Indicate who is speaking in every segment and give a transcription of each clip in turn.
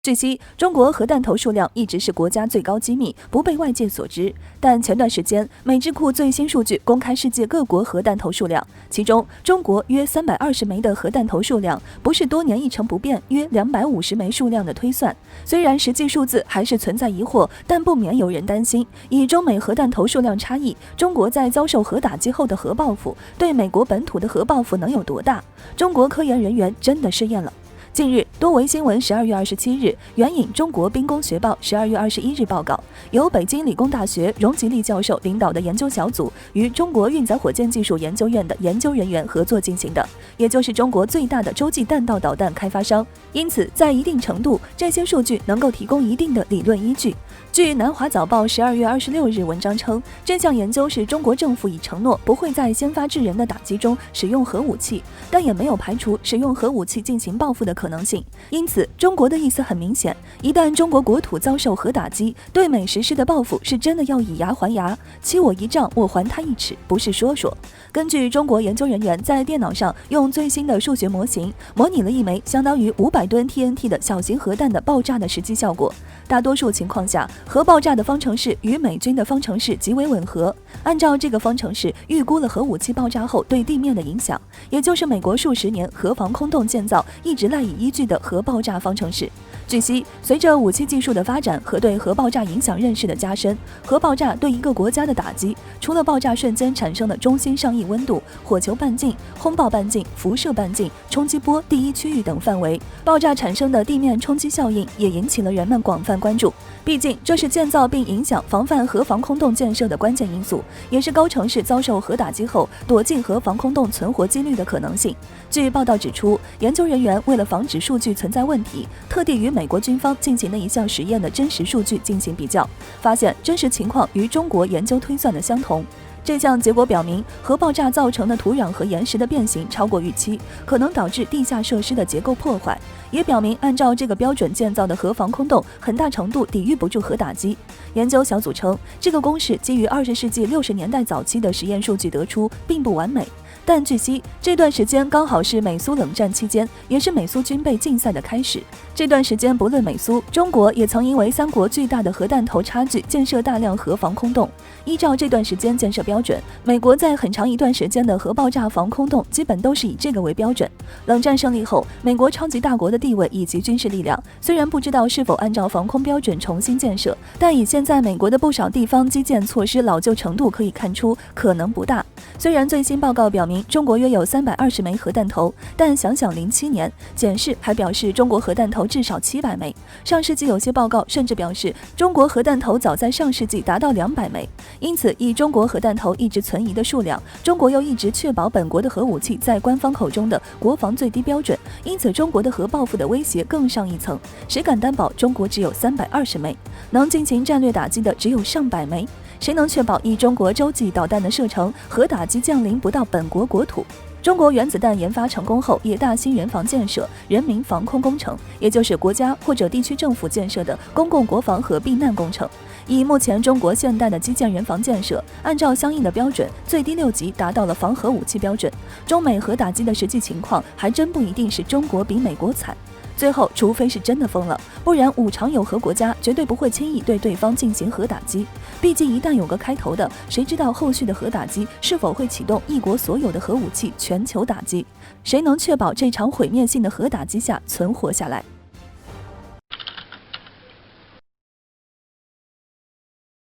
Speaker 1: 据悉，中国核弹头数量一直是国家最高机密，不被外界所知。但前段时间，美智库最新数据公开世界各国核弹头数量，其中中国约320枚的核弹头数量，不是多年一成不变约250枚数量的推算。虽然实际数字还是存在疑惑，但不免有人担心，以中美核弹头数量差异，中国在遭受核打击后的核报复，对美国本土的核报复能有多大？中国科研人员真的试验了。近日，多维新闻12月27日援引中国兵工学报12月21日报告，由北京理工大学荣吉利教授领导的研究小组与中国运载火箭技术研究院的研究人员合作进行的，也就是中国最大的洲际弹道导弹开发商。因此，在一定程度，这些数据能够提供一定的理论依据。据南华早报12月26日文章称，这项研究是中国政府已承诺不会在先发制人的打击中使用核武器，但也没有排除使用核武器进行报复的可能性。因此，中国的意思很明显，一旦中国国土遭受核打击，对美实施的报复是真的要以牙还牙，欺我一丈，我还他一尺，不是说说。根据中国研究人员在电脑上用最新的数学模型模拟了一枚相当于500吨 TNT 的小型核弹的爆炸的实际效果，大多数情况下，核爆炸的方程式与美军的方程式极为吻合。按照这个方程式，预估了核武器爆炸后对地面的影响，也就是美国数十年核防空洞建造一直赖以依据的核爆炸方程式。据悉，随着武器技术的发展和对核爆炸影响认识的加深，核爆炸对一个国家的打击，除了爆炸瞬间产生的中心上溢温度、火球半径、轰爆半径、辐射半径、冲击波第一区域等范围，爆炸产生的地面冲击效应也引起了人们广泛关注。毕竟，这是建造并影响防范核防空洞建设的关键因素，也是高城市遭受核打击后躲进核防空洞存活几率的可能性。据报道指出，研究人员为了防止数据存在问题，特地与美国军方进行了一项实验的真实数据进行比较，发现真实情况与中国研究推算的相同。这项结果表明，核爆炸造成的土壤和岩石的变形超过预期，可能导致地下设施的结构破坏，也表明按照这个标准建造的核防空洞很大程度抵御不住核打击。研究小组称，这个公式基于20世纪60年代早期的实验数据得出，并不完美。但据悉，这段时间刚好是美苏冷战期间，也是美苏军备竞赛的开始。这段时间不论美苏，中国也曾因为三国巨大的核弹头差距，建设大量核防空洞。依照这段时间建设标准，美国在很长一段时间的核爆炸防空洞基本都是以这个为标准。冷战胜利后，美国超级大国的地位以及军事力量，虽然不知道是否按照防空标准重新建设，但以现在美国的不少地方基建措施老旧程度可以看出，可能不大。虽然最新报告表明中国约有320枚核弹头，但想想07年，检视还表示中国核弹头至少700枚。上世纪有些报告甚至表示中国核弹头早在上世纪达到200枚。因此，以中国核弹头一直存疑的数量，中国又一直确保本国的核武器在官方口中的国防最低标准，因此中国的核报复的威胁更上一层。谁敢担保中国只有320枚？能进行战略打击的只有上百枚。谁能确保以中国洲际导弹的射程，核打击降临不到本国国土？中国原子弹研发成功后，也大兴人防建设、人民防空工程，也就是国家或者地区政府建设的公共国防和避难工程。以目前中国现代的基建人防建设，按照相应的标准，最低6级达到了防核武器标准。中美核打击的实际情况，还真不一定是中国比美国惨。最后，除非是真的疯了，不然5常有核国家绝对不会轻易对对方进行核打击。毕竟一旦有个开头的，谁知道后续的核打击是否会启动一国所有的核武器全球打击？谁能确保这场毁灭性的核打击下存活下来？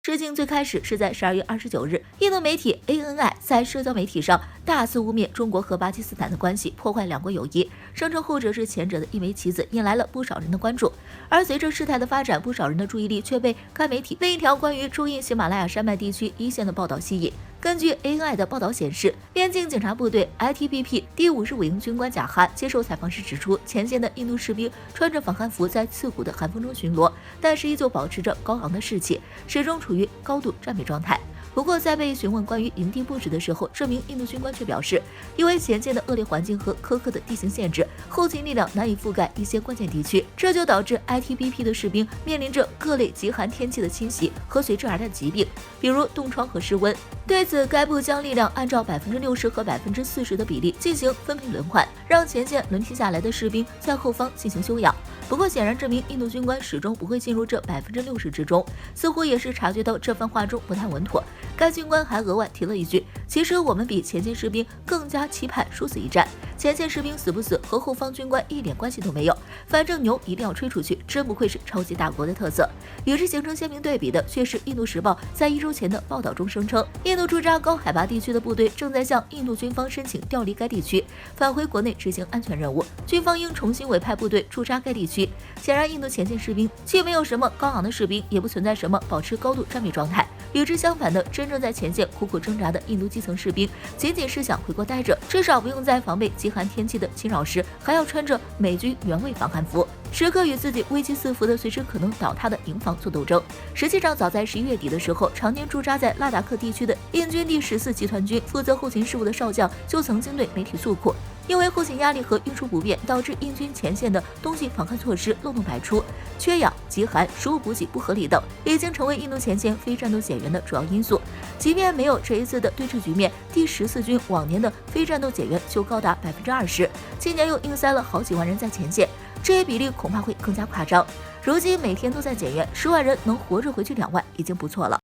Speaker 2: 事情最开始是在12月29日，印度媒体 ANI 在社交媒体上大肆污蔑中国和巴基斯坦的关系，破坏两国友谊，声称后者是前者的一枚棋子，引来了不少人的关注。而随着事态的发展，不少人的注意力却被该媒体另一条关于中印喜马拉雅山脉地区一线的报道吸引。根据 ANI 的报道显示，边境警察部队 ITBP 第55营军官贾哈接受采访时指出，前线的印度士兵穿着防寒服在刺骨的寒风中巡逻，但是依旧保持着高昂的士气，始终处于高度战备状态。不过，在被询问关于营地布置的时候，这名印度军官却表示，因为前线的恶劣环境和苛刻的地形限制，后勤力量难以覆盖一些关键地区，这就导致 ITBP 的士兵面临着各类极寒天气的侵袭和随之而来的疾病，比如冻疮和失温。对此，该部将力量按照60%和40%的比例进行分配轮换，让前线轮替下来的士兵在后方进行休养。不过，显然这名印度军官始终不会进入这60%之中，似乎也是察觉到这番话中不太稳妥。该军官还额外提了一句：“其实我们比前线士兵更加期盼殊死一战，前线士兵死不死和后方军官一点关系都没有，反正牛一定要吹出去。”真不愧是超级大国的特色。与之形成鲜明对比的，却是《印度时报》在1周前的报道中声称，印度驻扎高海拔地区的部队正在向印度军方申请调离该地区，返回国内执行安全任务，军方应重新委派部队驻扎该地区。显然，印度前线士兵既没有什么高昂的士兵，也不存在什么保持高度战备状态。与之相反的，真正在前线苦苦挣扎的印度基层士兵，仅仅是想回国待着，至少不用在防备极寒天气的侵扰时，还要穿着美军原味防寒服，时刻与自己危机四伏的随时可能倒塌的营房做斗争。实际上，早在11月底的时候，常年驻扎在拉达克地区的印军第14集团军负责后勤事务的少将就曾经对媒体诉苦，因为后勤压力和运输不便，导致印军前线的冬季防寒措施漏洞百出，缺氧、极寒、食物补给不合理等，已经成为印度前线非战斗减员的主要因素。即便没有这一次的对峙局面，第14军往年的非战斗减员就高达20%，今年又硬塞了好几万人在前线，这些比例恐怕会更加夸张。如今每天都在减员，10万人能活着回去2万已经不错了。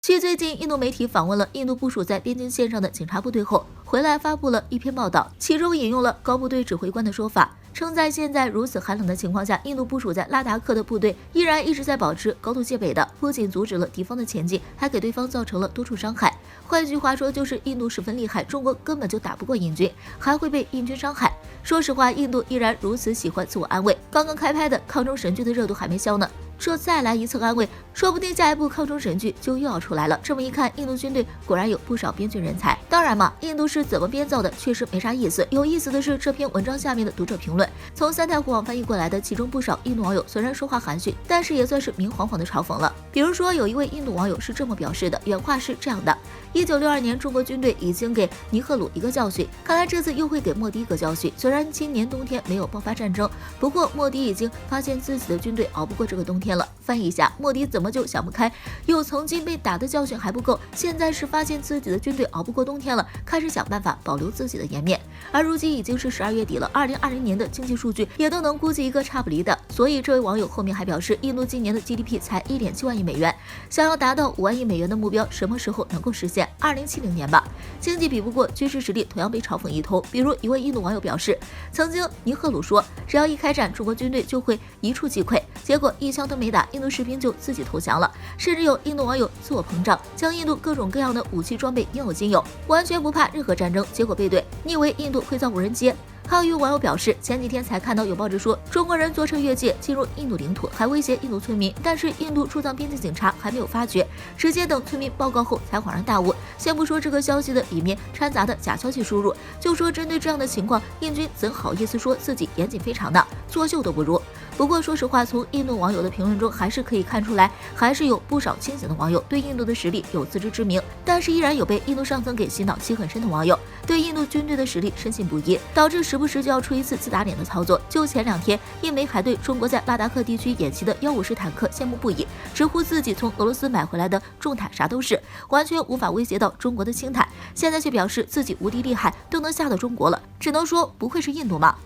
Speaker 2: 继最近印度媒体访问了印度部署在边境线上的警察部队后，回来发布了一篇报道，其中引用了高部队指挥官的说法，称在现在如此寒冷的情况下，印度部署在拉达克的部队依然一直在保持高度戒备的，不仅阻止了敌方的前进，还给对方造成了多处伤害。换句话说，就是印度十分厉害，中国根本就打不过印军，还会被印军伤害。说实话，印度依然如此喜欢自我安慰，刚刚开拍的抗中神剧的热度还没消呢，这再来一次安慰，说不定下一部抗中神剧就又要出来了。这么一看，印度军队果然有不少边军人才。当然嘛，印度是怎么编造的，确实没啥意思。有意思的是这篇文章下面的读者评论，从三太湖网翻译过来的，其中不少印度网友虽然说话含蓄，但是也算是明晃晃的嘲讽了。比如说，有一位印度网友是这么表示的，原话是这样的：1962年，中国军队已经给尼赫鲁一个教训，看来这次又会给莫迪一个教训。虽然今年冬天没有爆发战争，不过莫迪已经发现自己的军队熬不过这个冬天了。翻译一下，莫迪怎么就想不开，有曾经被打的教训还不够，现在是发现自己的军队熬不过冬天了，开始想办法保留自己的颜面。而如今已经是12月底了，2020年的经济数据也都能估计一个差不离的。所以这位网友后面还表示，印度今年的 GDP 才1.7万亿美元，想要达到5万亿美元的目标，什么时候能够实现？2070年吧。经济比不过，军事实力同样被嘲讽一通。比如一位印度网友表示，曾经尼赫鲁说，只要一开战，中国军队就会一触即溃，结果一枪都没打，印度士兵就自己投降了。甚至有印度网友自我膨胀，将印度各种各样的武器装备应有尽有，完全不怕任何战争，结果背对。你以为印度会造无人机？还有一位网友表示，前几天才看到有报纸说，中国人坐车越界进入印度领土，还威胁印度村民，但是印度驻藏边境警察还没有发觉，直接等村民报告后才恍然大悟。先不说这个消息的里面掺杂的假消息输入，就说针对这样的情况，印军怎好意思说自己严谨非常呢？作秀都不如。不过说实话，从印度网友的评论中还是可以看出来，还是有不少清醒的网友对印度的实力有自知之明，但是依然有被印度上层给洗脑气很深的网友，对印度军队的实力深信不疑，导致时不时就要出一次自打脸的操作。就前2天，印媒还对中国在拉达克地区演习的150坦克羡慕不已，直呼自己从俄罗斯买回来的重坦啥都是，完全无法威胁到中国的轻坦，现在却表示自己无敌厉害，都能吓到中国了，只能说不愧是印度嘛。